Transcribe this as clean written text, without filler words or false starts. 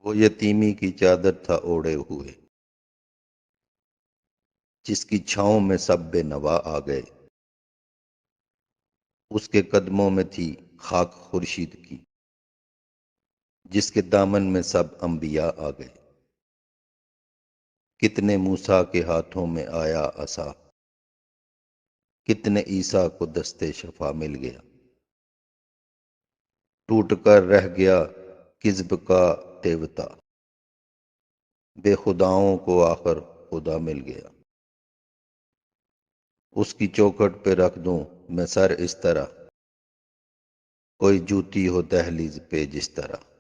وہ یتیمی کی چادر تھا اوڑھے ہوئے، جس کی چھاؤں میں سب بے نوا آ گئے۔ اس کے قدموں میں تھی خاک خورشید کی، جس کے دامن میں سب انبیاء آ گئے۔ کتنے موسیٰ کے ہاتھوں میں آیا عصا، کتنے عیسیٰ کو دست شفا مل گیا۔ ٹوٹ کر رہ گیا کذب کا دیوتا، بے خداؤں کو آخر خدا مل گیا۔ اس کی چوکھٹ پہ رکھ دوں میں سر اس طرح، کوئی جوتی ہو دہلیز پہ جس طرح۔